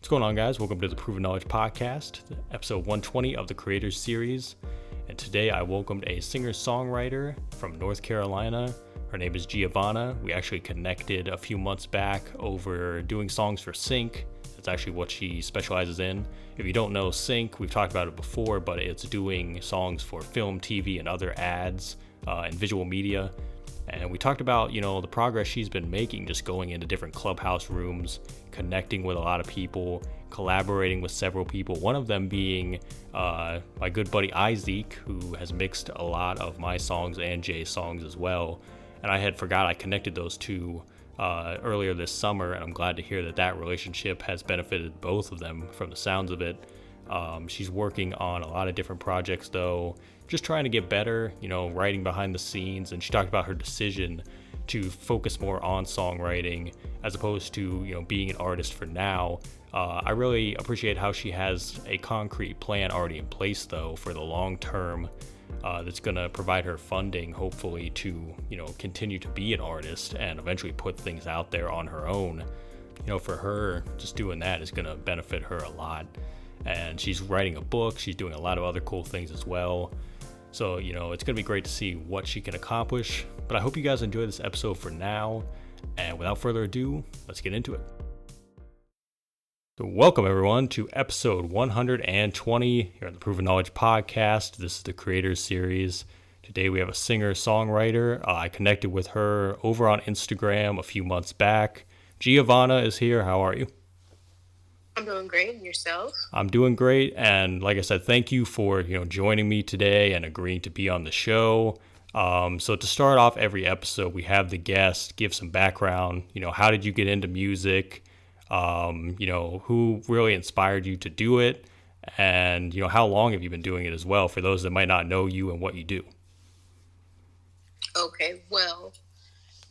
What's going on, guys? Welcome to the Proven Knowledge Podcast, episode 120 of the Creators Series. And today I welcomed a singer-songwriter from North Carolina. Her name is Giavonna. We actually connected a few months back over doing songs for Sync. That's actually what she specializes in. If you don't know Sync, we've talked about it before, but it's doing songs for film, TV, and other ads and visual media. And we talked about, the progress she's been making, just going into different clubhouse rooms, connecting with a lot of people, collaborating with several people. One of them being my good buddy Isaac, who has mixed a lot of my songs and Jay's songs as well. And I had forgot I connected those two earlier this summer, and I'm glad to hear that relationship has benefited both of them from the sounds of it. She's working on a lot of different projects, though, just trying to get better, writing behind the scenes. And she talked about her decision to focus more on songwriting as opposed to, being an artist for now. I really appreciate how she has a concrete plan already in place, though, for the long term that's going to provide her funding, hopefully, to, continue to be an artist and eventually put things out there on her own. For her, just doing that is going to benefit her a lot. And she's writing a book. She's doing a lot of other cool things as well. So, it's going to be great to see what she can accomplish. But I hope you guys enjoy this episode for now. And without further ado, let's get into it. So welcome, everyone, to episode 120 here on the Proven Knowledge Podcast. This is the Creators Series. Today we have a singer-songwriter. I connected with her over on Instagram a few months back. Giavonna is here. How are you? I'm doing great. And yourself? I'm doing great. And like I said, thank you for, joining me today and agreeing to be on the show. So to start off every episode, we have the guest give some background. How did you get into music? Who really inspired you to do it? And, how long have you been doing it as well, for those that might not know you and what you do? Okay, well,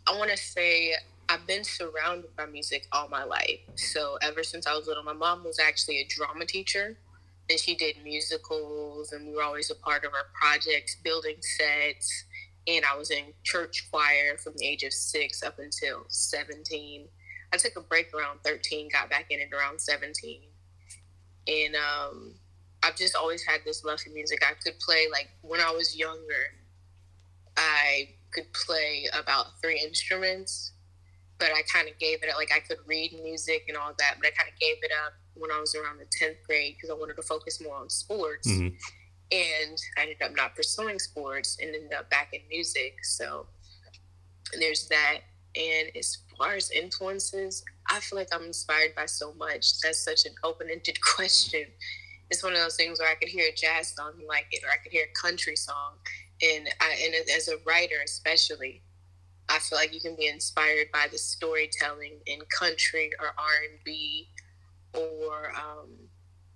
I want to say I've been surrounded by music all my life. So ever since I was little, my mom was actually a drama teacher, and she did musicals, and we were always a part of our projects, building sets. And I was in church choir from the age of 6 up until 17. I took a break around 13, got back in it around 17. And I've just always had this love for music. I could play, when I was younger, I could play about 3 instruments. But I kind of gave it up. I could read music and all that, but I kind of gave it up when I was around the 10th grade because I wanted to focus more on sports. Mm-hmm. And I ended up not pursuing sports and ended up back in music. So there's that. And as far as influences, I feel like I'm inspired by so much. That's such an open-ended question. It's one of those things where I could hear a jazz song and like it, or I could hear a country song. And as a writer especially, I feel like you can be inspired by the storytelling in country or R&B or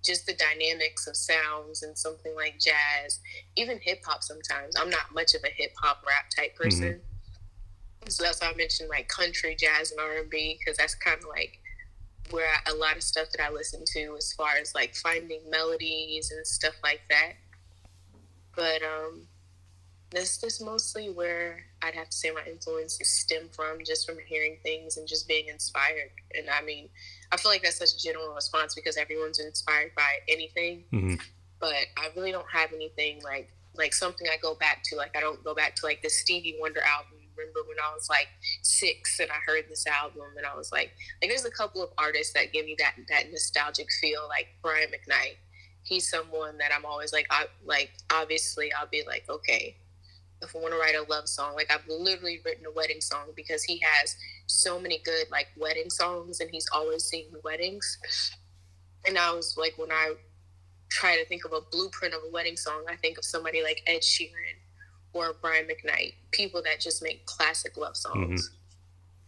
just the dynamics of sounds and something like jazz, even hip-hop sometimes. I'm not much of a hip-hop rap type person. Mm-hmm. So that's why I mentioned country, jazz, and R&B, because that's kind of where a lot of stuff that I listen to as far as finding melodies and stuff like that. But that's just mostly where I'd have to say my influences stem from, just from hearing things and just being inspired. And I mean, I feel like that's such a general response because everyone's inspired by anything. Mm-hmm. But I really don't have anything like something I go back to. I don't go back to the Stevie Wonder album. Remember when I was 6 and I heard this album and I was there's a couple of artists that give me that nostalgic feel, like Brian McKnight. He's someone that I'm always obviously I'll be okay, if I want to write a love song, I've literally written a wedding song because he has so many good wedding songs and he's always singing weddings. And I was when I try to think of a blueprint of a wedding song, I think of somebody like Ed Sheeran or Brian McKnight, people that just make classic love songs. Mm-hmm.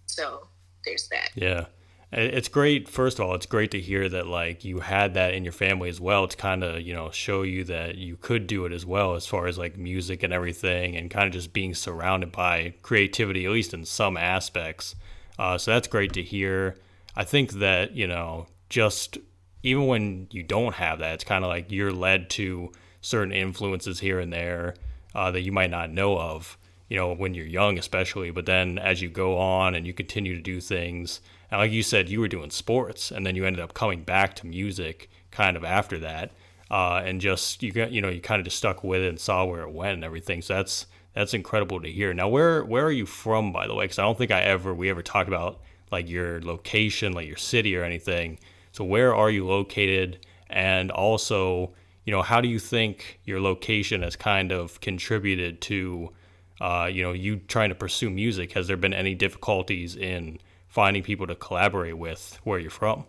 So there's that. Yeah. It's great. First of all, it's great to hear that you had that in your family as well to kind of, show you that you could do it as well, as far as music and everything, and kind of just being surrounded by creativity, at least in some aspects. So that's great to hear. I think that, just even when you don't have that, it's kind of you're led to certain influences here and there that you might not know of. when you're young, especially. But then as you go on and you continue to do things, and like you said, you were doing sports, and then you ended up coming back to music kind of after that, and just you kind of just stuck with it and saw where it went and everything. So that's incredible to hear. Now, where are you from, by the way? Because I don't think we ever talked about like your location, like your city or anything. So where are you located? And also, how do you think your location has kind of contributed to, you trying to pursue music? Has there been any difficulties in finding people to collaborate with where you're from?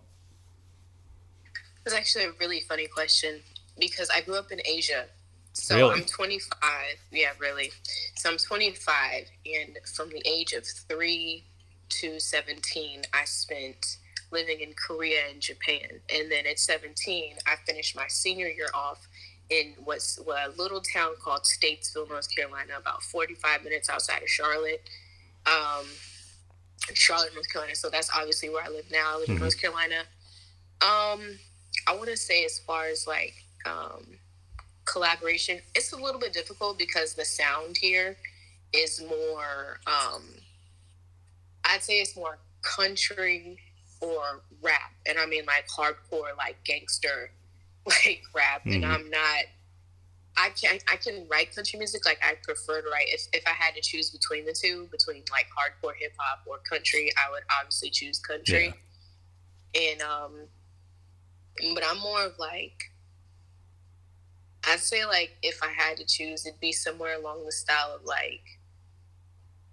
It's actually a really funny question because I grew up in Asia. So Really? I'm 25. Yeah, really. So I'm 25, and from the age of 3 to 17, I spent living in Korea and Japan. And then at 17, I finished my senior year off in what's a little town called Statesville, North Carolina, about 45 minutes outside of Charlotte. Charlotte, North Carolina. So that's obviously where I live now. I live in North Carolina. I want to say as far as like collaboration, it's a little bit difficult because the sound here is more, I'd say it's more country or rap. And I mean like hardcore, like gangster, like rap. And I'm not, I can write country music. Like I prefer to write, if I had to choose between the two, between like hardcore hip hop or country, I would obviously choose country. Yeah. And, but I'm more of like, I'd say like if I had to choose, it'd be somewhere along the style of like,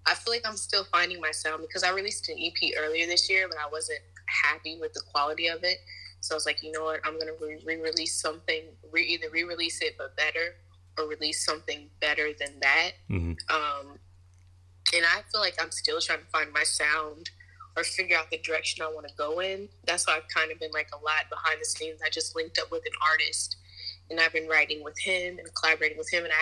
I feel like I'm still finding my sound because I released an EP earlier this year, but I wasn't happy with the quality of it. So I was like, you know what, I'm going to re-release something, either re-release it but better or release something better than that. And I feel like I'm still trying to find my sound or figure out the direction I want to go in. That's why I've kind of been like a lot behind the scenes. I just linked up with an artist and I've been writing with him and collaborating with him. And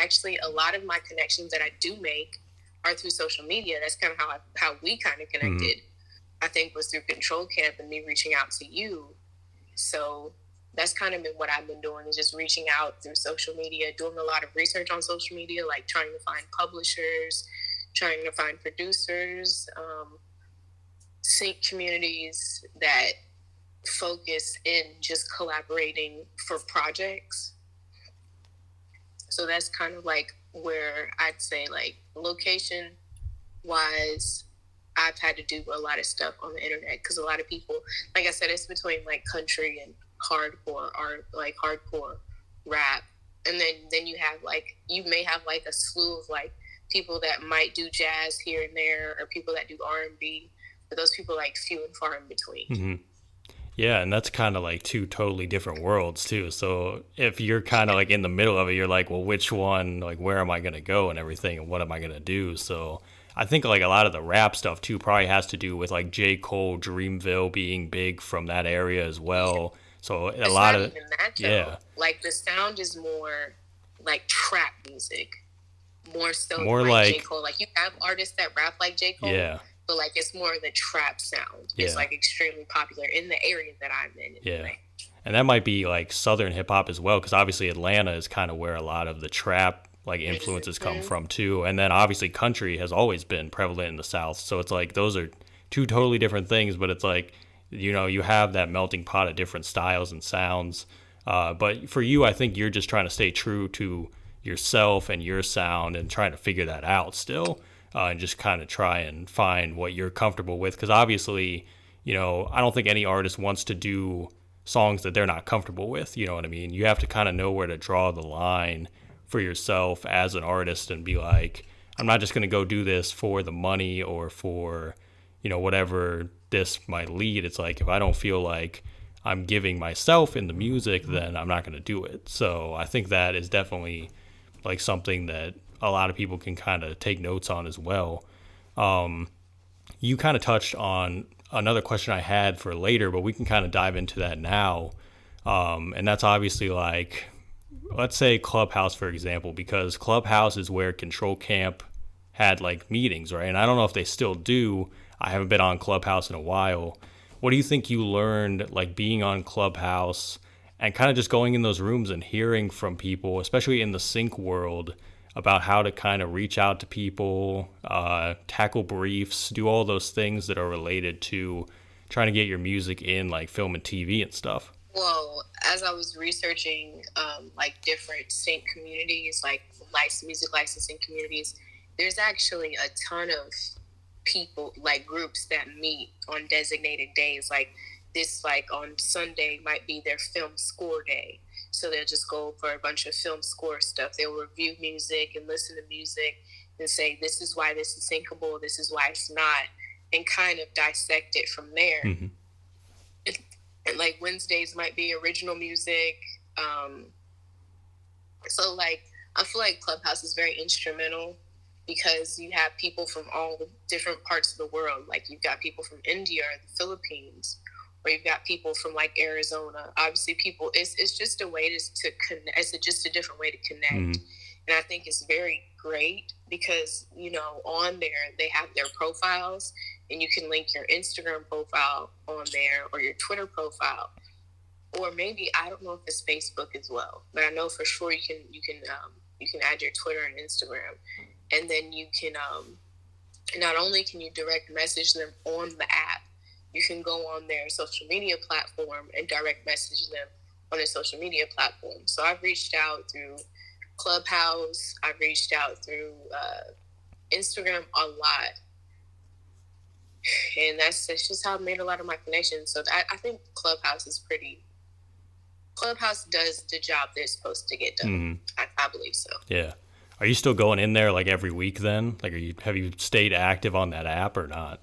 a lot of my connections that I do make are through social media. That's kind of how we kind of connected. I think was through Control Camp and me reaching out to you. So that's kind of been what I've been doing, is just reaching out through social media, doing a lot of research on social media, like trying to find publishers, trying to find producers, sync communities that focus in just collaborating for projects. So that's kind of like where I'd say like location wise, I've had to do a lot of stuff on the internet because a lot of people, like I said, it's between like country and hardcore art, like hardcore rap. And then you have like, you may have like a slew of like people that might do jazz here and there or people that do R&B, but those people are like few and far in between. Yeah, and that's kind of like two totally different worlds too. So if you're kind of like in the middle of it, you're like, well, which one, like where am I going to go and everything and what am I going to do? So I think like a lot of the rap stuff too probably has to do with like J. Cole, Dreamville being big from that area as well. So it's lot not of even that, though. Yeah. Like the sound is more like trap music, more so more than like J. Cole. Like you have artists that rap like J. Cole, yeah, but like it's more the trap sound. Yeah. It's like extremely popular in the area that I'm in. Anyway. Yeah. And that might be like Southern hip hop as well, because obviously Atlanta is kind of where a lot of the trap like influences come from too. And then obviously country has always been prevalent in the South. So it's like those are two totally different things, but it's like, you have that melting pot of different styles and sounds. But for you, I think you're just trying to stay true to yourself and your sound and trying to figure that out still, and just kind of try and find what you're comfortable with. Because obviously, I don't think any artist wants to do songs that they're not comfortable with. You know what I mean? You have to kind of know where to draw the line for yourself as an artist and be like, I'm not just going to go do this for the money or for, whatever this might lead. It's like, if I don't feel like I'm giving myself in the music, then I'm not going to do it. So I think that is definitely like something that a lot of people can kind of take notes on as well. You kind of touched on another question I had for later, but we can kind of dive into that now. And that's obviously like, let's say Clubhouse, for example, because Clubhouse is where Control Camp had like meetings, right? And I don't know if they still do. I haven't been on Clubhouse in a while. What do you think you learned like being on Clubhouse and kind of just going in those rooms and hearing from people, especially in the sync world, about how to kind of reach out to people, tackle briefs, do all those things that are related to trying to get your music in like film and TV and stuff? Well, as I was researching like different sync communities, like music licensing communities, there's actually a ton of people, like groups that meet on designated days. Like this, like on Sunday might be their film score day. So they'll just go over a bunch of film score stuff. They'll review music and listen to music and say, this is why this is syncable, this is why it's not, and kind of dissect it from there. Mm-hmm. And like Wednesdays might be original music. So like I feel like Clubhouse is very instrumental because you have people from all the different parts of the world. Like you've got people from India or the Philippines, or you've got people from like Arizona. Obviously, people it's just a way to connect. It's just a different way to connect, and I think it's very great because on there they have their profiles, and you can link your Instagram profile on there or your Twitter profile, or maybe I don't know if it's Facebook as well, but I know for sure you can add your Twitter and Instagram, and then you can not only can you direct message them on the app, you can go on their social media platform and direct message them on their social media platform. So I've reached out through Clubhouse, I've reached out through Instagram a lot, and that's just how I made a lot of my connections. So I think Clubhouse does the job they're supposed to get done. I believe so. Yeah. Are you still going in there like every week then? Like, have you stayed active on that app or not?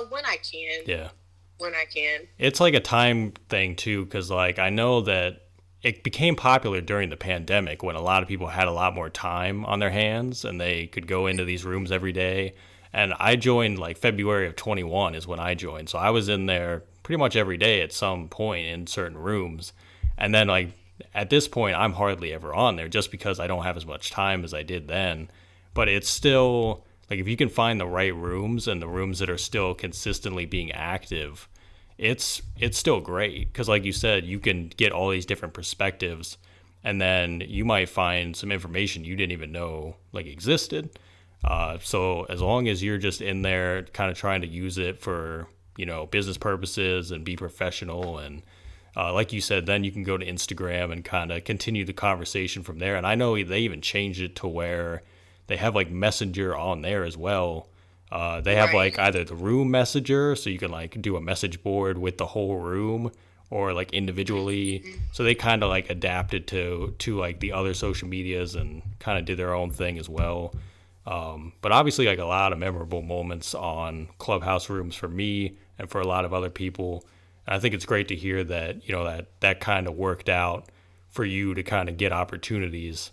When I can. Yeah. When I can. It's like a time thing too, because like I know that it became popular during the pandemic when a lot of people had a lot more time on their hands and they could go into these rooms every day. And I joined like February of 21 is when I joined. So I was in there pretty much every day at some point in certain rooms. And then like at this point, I'm hardly ever on there just because I don't have as much time as I did then. But it's still like if you can find the right rooms and the rooms that are still consistently being active, it's still great because like you said, you can get all these different perspectives, and then you might find some information you didn't even know like existed. So as long as you're just in there kind of trying to use it for business purposes and be professional, and like you said, then you can go to Instagram and kind of continue the conversation from there. And I know they even changed it to where they have like Messenger on there as well. They have like either the room messenger, so you can like do a message board with the whole room, or like individually. So they kind of like adapted to like the other social medias and kind of did their own thing as well. But obviously like a lot of memorable moments on Clubhouse rooms for me and for a lot of other people. And I think it's great to hear that, that kind of worked out for you to kind of get opportunities.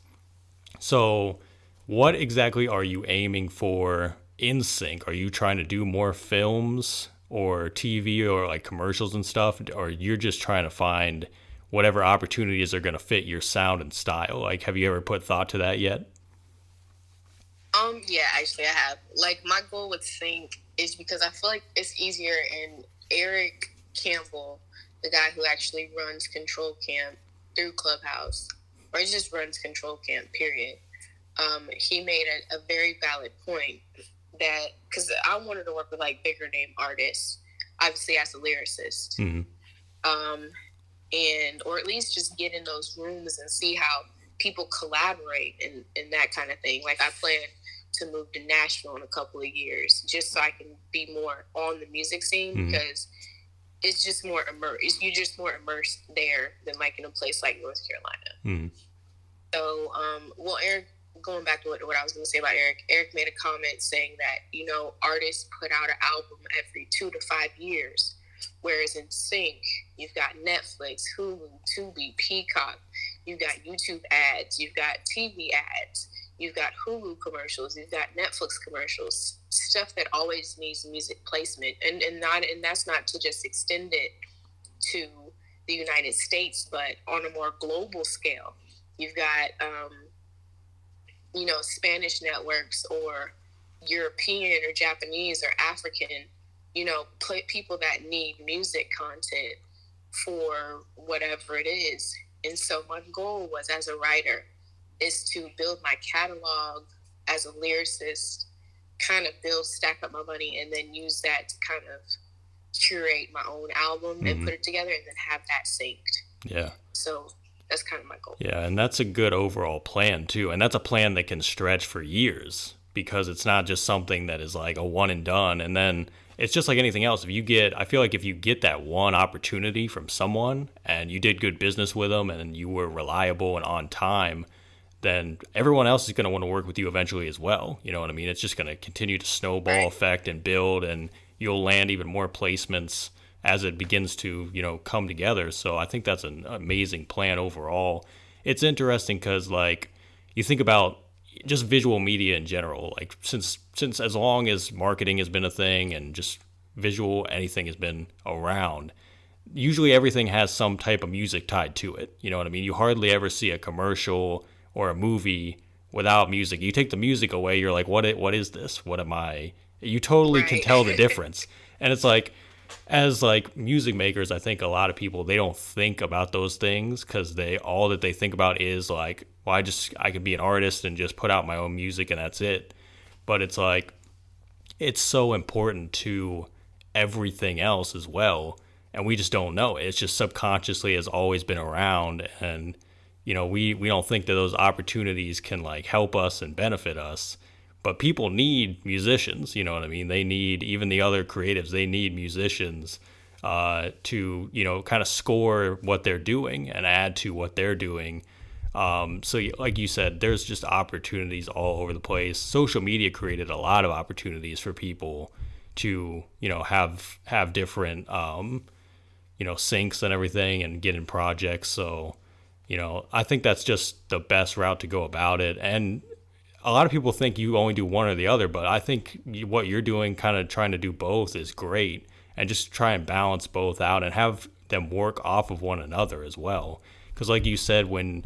So what exactly are you aiming for in sync? Are you trying to do more films or TV or like commercials and stuff? Or you're just trying to find whatever opportunities are going to fit your sound and style? Like, have you ever put thought to that yet? Yeah, actually I have. Like my goal with sync is because I feel like it's easier, and Eric Campbell, the guy who actually runs Control Camp through Clubhouse, or he just runs Control Camp, period. He made a very valid point that, because I wanted to work with like bigger name artists, obviously as a lyricist, and or at least just get in those rooms and see how people collaborate and that kind of thing. Like I plan to move to Nashville in a couple of years just so I can be more on the music scene, because it's just more immersed. You're just more immersed there than like in a place like North Carolina. So, well, Eric, going back to what I was going to say about Eric made a comment saying that, artists put out an album every 2 to 5 years, whereas in sync, you've got Netflix, Hulu, Tubi, Peacock, you've got YouTube ads, you've got TV ads, you've got Hulu commercials, you've got Netflix commercials, stuff that always needs music placement, and that's not to just extend it to the United States, but on a more global scale. You've got, Spanish networks or European or Japanese or African, people that need music content for whatever it is. And so my goal was, as a writer, is to build my catalog as a lyricist, kind of stack up my money, and then use that to kind of curate my own album and put it together, and then have that synced. Yeah. So that's kind of my goal. Yeah, and that's a good overall plan too. And that's a plan that can stretch for years, because it's not just something that is like a one and done. And then it's just like anything else. I feel like if you get that one opportunity from someone and you did good business with them and you were reliable and on time, then everyone else is going to want to work with you eventually as well. You know what I mean? It's just going to continue to snowball effect and build, and you'll land even more placements as it begins to, come together. So I think that's an amazing plan overall. It's interesting because, like, you think about just visual media in general, like since as long as marketing has been a thing and just visual anything has been around, usually everything has some type of music tied to it. You know what I mean? You hardly ever see a commercial or a movie without music. You take the music away, you're like, what is this? What am I? You totally can tell the difference. And it's like, as like music makers, I think a lot of people, they don't think about those things, because all that they think about is like, well, I can be an artist and just put out my own music and that's it. But it's like, it's so important to everything else as well, and we just don't know. It's just subconsciously has always been around, and we don't think that those opportunities can like help us and benefit us. But people need musicians, you know what I mean? They need, even the other creatives, they need musicians to, kind of score what they're doing and add to what they're doing. So like you said, there's just opportunities all over the place. Social media created a lot of opportunities for people to, have different, syncs and everything and get in projects. So, I think that's just the best route to go about it. And a lot of people think you only do one or the other, but I think what you're doing, kind of trying to do both, is great. And just try and balance both out and have them work off of one another as well. Because like you said, when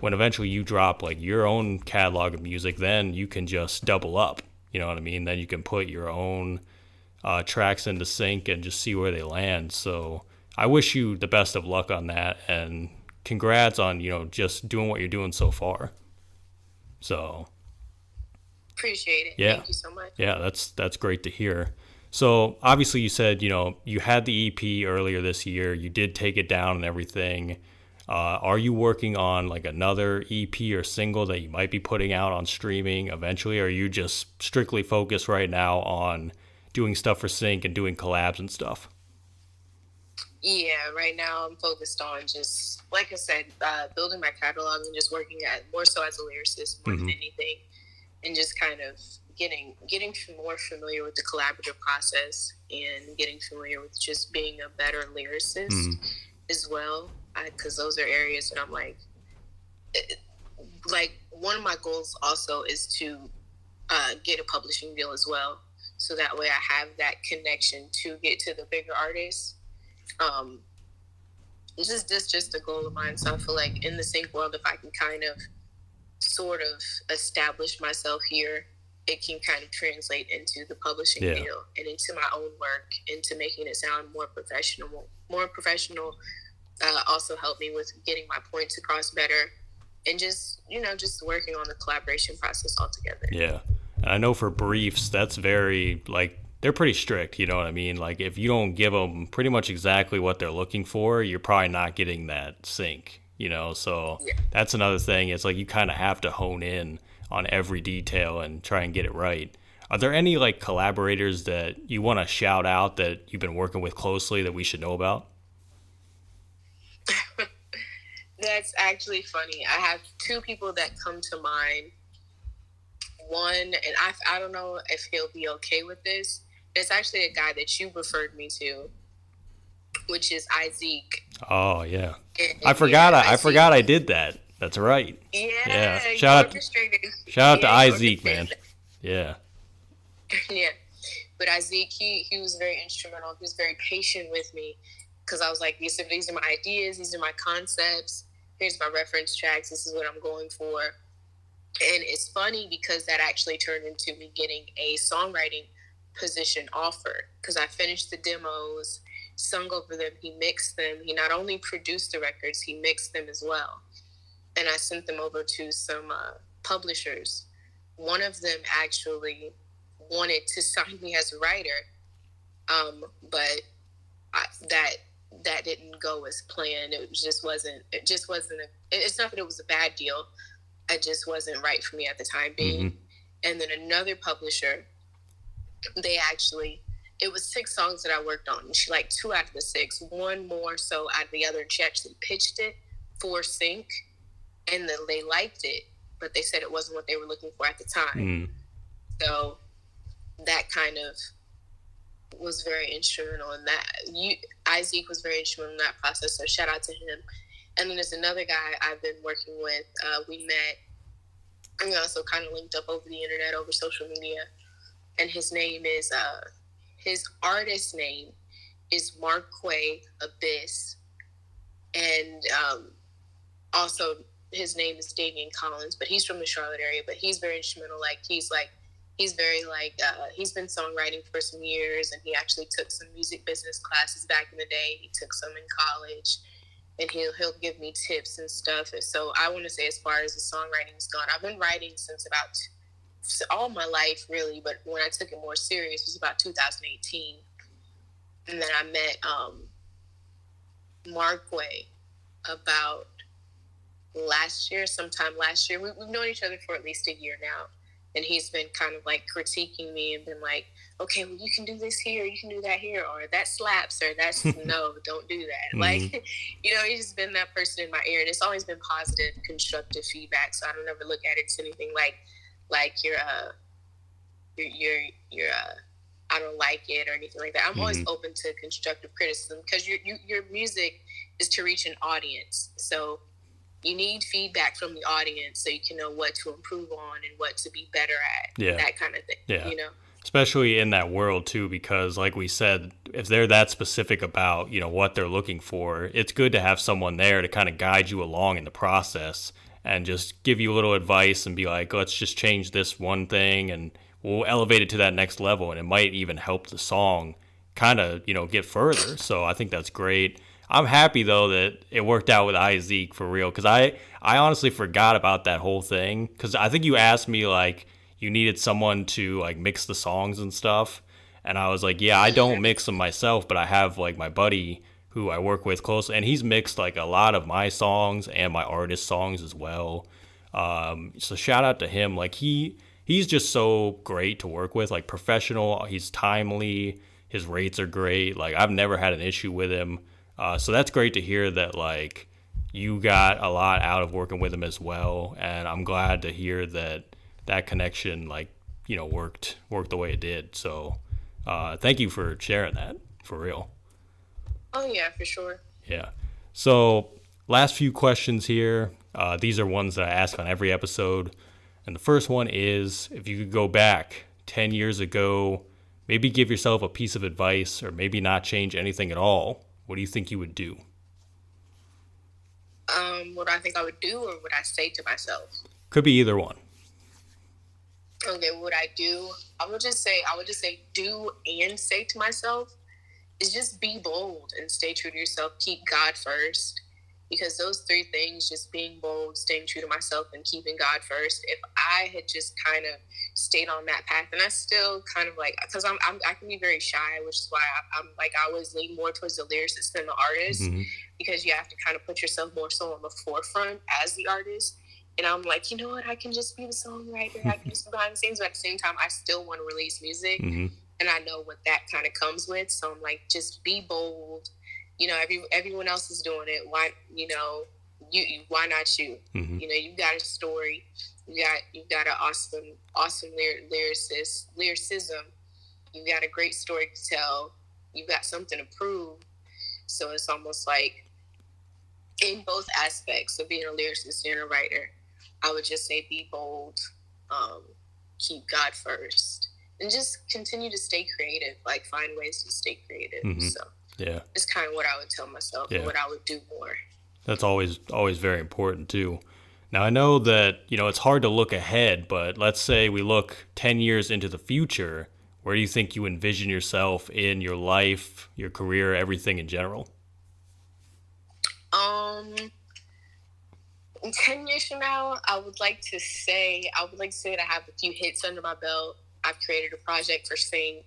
eventually you drop like your own catalog of music, then you can just double up. You know what I mean? Then you can put your own tracks into sync and just see where they land. So I wish you the best of luck on that, and congrats on, just doing what you're doing so far. So appreciate it. Yeah. Thank you so much. Yeah, that's great to hear. So obviously you said, you had the EP earlier this year, you did take it down and everything. Are you working on like another EP or single that you might be putting out on streaming eventually? Or are you just strictly focused right now on doing stuff for sync and doing collabs and stuff? Yeah, right now I'm focused on just, like I said, building my catalog and just working more so as a lyricist more than anything, and just kind of getting more familiar with the collaborative process and getting familiar with just being a better lyricist as well, because those are areas that I'm like one of my goals also is to get a publishing deal as well, so that way I have that connection to get to the bigger artists. This is just a goal of mine. So I feel like in the sync world, if I can kind of sort of establish myself here, it can kind of translate into the publishing deal and into my own work, into making it sound more professional. Also help me with getting my points across better, and just working on the collaboration process altogether. Yeah, and I know for briefs, that's very like, they're pretty strict, you know what I mean? Like, if you don't give them pretty much exactly what they're looking for, you're probably not getting that sync, So that's another thing. It's like you kind of have to hone in on every detail and try and get it right. Are there any like collaborators that you want to shout out that you've been working with closely that we should know about? That's actually funny. I have two people that come to mind. One, and I don't know if he'll be okay with this. It's actually a guy that you referred me to, which is Isaac. Oh yeah, I forgot I did that. That's right. Yeah. Shout out to Isaac, man. Yeah. Yeah, but Isaac, he was very instrumental. He was very patient with me, because I was like, these are my ideas, these are my concepts. Here's my reference tracks. This is what I'm going for. And it's funny because that actually turned into me getting a songwriting position offer, because I finished the demos, sung over them, he mixed them. He not only produced the records, he mixed them as well. and I sent them over to some publishers. One of them actually wanted to sign me as a writer, but that didn't go as planned. It just wasn't. It's not that it was a bad deal. It just wasn't right for me at the time being. Mm-hmm. And then another publisher, it was 6 songs that I worked on. She liked 2 out of the 6, one more so out of the other. And she actually pitched it for sync, and then they liked it, but they said it wasn't what they were looking for at the time. Mm. So that kind of was very instrumental in that. Isaac was very instrumental in that process, so shout out to him. And then there's another guy I've been working with. We met, and we also kind of linked up over the internet, over social media. And his name is, his artist name is Marquay Abyss. And also his name is Damian Collins, but he's from the Charlotte area, but he's very instrumental. He's been songwriting for some years, and he actually took some music business classes back in the day. He took some in college, and he'll give me tips and stuff. And so I want to say, as far as the songwriting's gone, I've been writing since about all my life, really, but when I took it more serious was about 2018. And then I met Marquay about sometime last year. We've known each other for at least a year now. And he's been kind of critiquing me and been like, okay, well, you can do this here, you can do that here, or that slaps, or that's, no, don't do that. Mm-hmm. He's just been that person in my ear. And it's always been positive, constructive feedback. So I don't ever look at it as anything like you're I don't like it or anything like that. I'm mm-hmm. always open to constructive criticism, because your music is to reach an audience. So you need feedback from the audience so you can know what to improve on and what to be better at. Yeah. That kind of thing. Yeah. Especially in that world too, because like we said, if they're that specific about, what they're looking for, it's good to have someone there to kind of guide you along in the process and just give you a little advice and be like, let's just change this one thing and we'll elevate it to that next level. And it might even help the song kind of, get further. So I think that's great. I'm happy, though, that it worked out with Isaac for real, because I honestly forgot about that whole thing, because I think you asked me, you needed someone to, mix the songs and stuff, and I was like, yeah, I don't mix them myself, but I have, my buddy who I work with closely, and he's mixed, a lot of my songs and my artist songs as well, so shout out to him. He's just so great to work with, professional, he's timely, his rates are great, I've never had an issue with him. So that's great to hear that, you got a lot out of working with him as well. And I'm glad to hear that connection, worked the way it did. So thank you for sharing that, for real. Oh, yeah, for sure. Yeah. So last few questions here. These are ones that I ask on every episode. And the first one is, if you could go back 10 years ago, maybe give yourself a piece of advice, or maybe not change anything at all, what do you think you would do? What I think I would do, or what I say to myself? Could be either one. Okay, what I do, I would just say do and say to myself is just be bold and stay true to yourself. Keep God first. Because those 3 things, just being bold, staying true to myself, and keeping God first, if I had just kind of stayed on that path, and I still kind of because I can be very shy, which is why I'm I always lean more towards the lyricist than the artist, mm-hmm. because you have to kind of put yourself more so on the forefront as the artist. And I'm like, you know what, I can just be the songwriter, I can just be behind the scenes, but at the same time, I still want to release music, mm-hmm. and I know what that kind of comes with. So I'm like, just be bold. Everyone else is doing it. Why, why not you? Mm-hmm. You've got a story. You've got an awesome lyricism. You've got a great story to tell. You've got something to prove. So it's almost like, in both aspects of being a lyricist and a writer, I would just say be bold, keep God first, and just continue to stay creative. Find ways to stay creative. Mm-hmm. So. Yeah, it's kind of what I would tell myself, and what I would do more. That's always very important too. Now I know that it's hard to look ahead, but let's say we look 10 years into the future. Where do you think you envision yourself in your life, your career, everything in general? In 10 years from now, I would like to say that I have a few hits under my belt. I've created a project for Sync.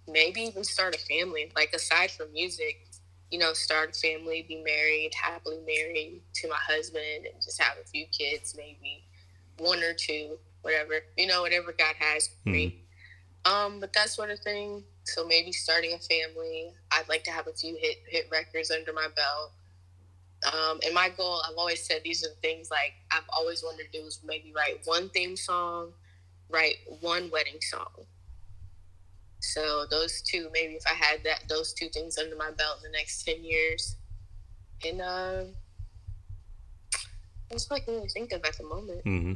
Maybe even start a family, like aside from music, start a family, be married, happily married to my husband, and just have a few kids, maybe one or two, whatever, whatever God has for me. But that sort of thing. So maybe starting a family. I'd like to have a few hit records under my belt. And my goal, I've always said these are the things like I've always wanted to do is maybe write one theme song, write one wedding song. So those two, maybe if I had those two things under my belt in the next 10 years. And that's what I can really think of at the moment. Mm-hmm.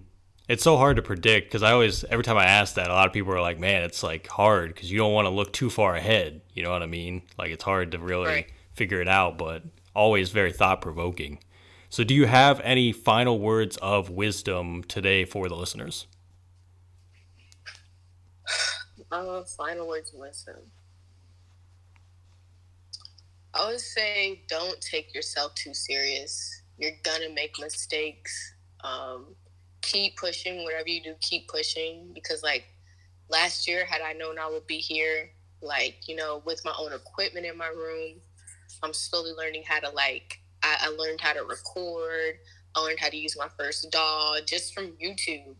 It's so hard to predict because every time I ask that, a lot of people are like, man, it's like hard because you don't want to look too far ahead. You know what I mean? Like it's hard to really figure it out, but always very thought-provoking. So do you have any final words of wisdom today for the listeners? Final words of wisdom. I would say don't take yourself too serious. You're gonna make mistakes. Keep pushing. Whatever you do, keep pushing. Because like last year, had I known I would be here, with my own equipment in my room, I'm slowly learning how to I learned how to record. I learned how to use my first DAW just from YouTube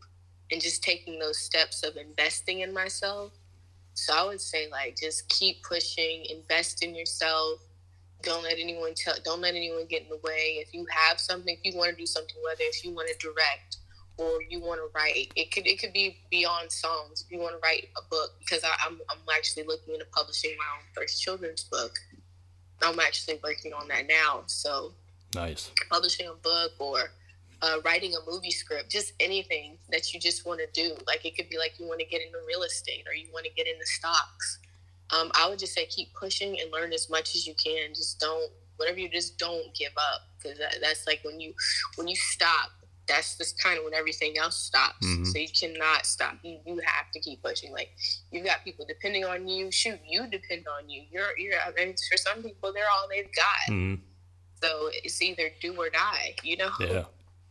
and just taking those steps of investing in myself. So I would say just keep pushing, invest in yourself. Don't let anyone get in the way. If you have something, if you want to do something, whether if you want to direct or you want to write, it could be beyond songs. If you want to write a book, because I'm actually looking into publishing my own first children's book. I'm actually working on that now. So nice. Publishing a book or writing a movie script, just anything that you just want to do. Like it could be like you want to get into real estate or you want to get into stocks. I would just say keep pushing and learn as much as you can. Just don't give up, because that's like when you stop, that's just kind of when everything else stops. Mm-hmm. So you cannot stop. You have to keep pushing. Like you've got people depending on you. Shoot, you depend on you. For some people, they're all they've got. Mm-hmm. So it's either do or die.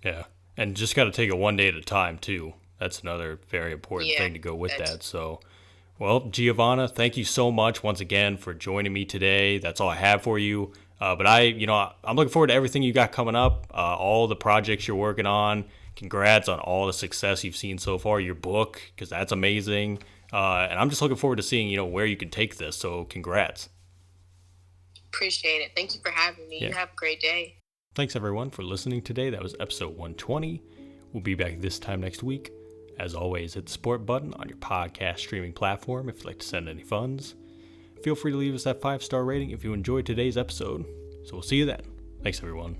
Yeah. And just got to take it one day at a time too. That's another very important thing to go with that. So. Well, Giavonna, thank you so much once again for joining me today. That's all I have for you. But I'm looking forward to everything you got coming up, all the projects you're working on. Congrats on all the success you've seen so far, your book, because that's amazing. And I'm just looking forward to seeing, where you can take this. So congrats. Appreciate it. Thank you for having me. Yeah. You have a great day. Thanks, everyone, for listening today. That was episode 120. We'll be back this time next week. As always, hit the support button on your podcast streaming platform if you'd like to send any funds. Feel free to leave us that 5-star rating if you enjoyed today's episode. So we'll see you then. Thanks, everyone.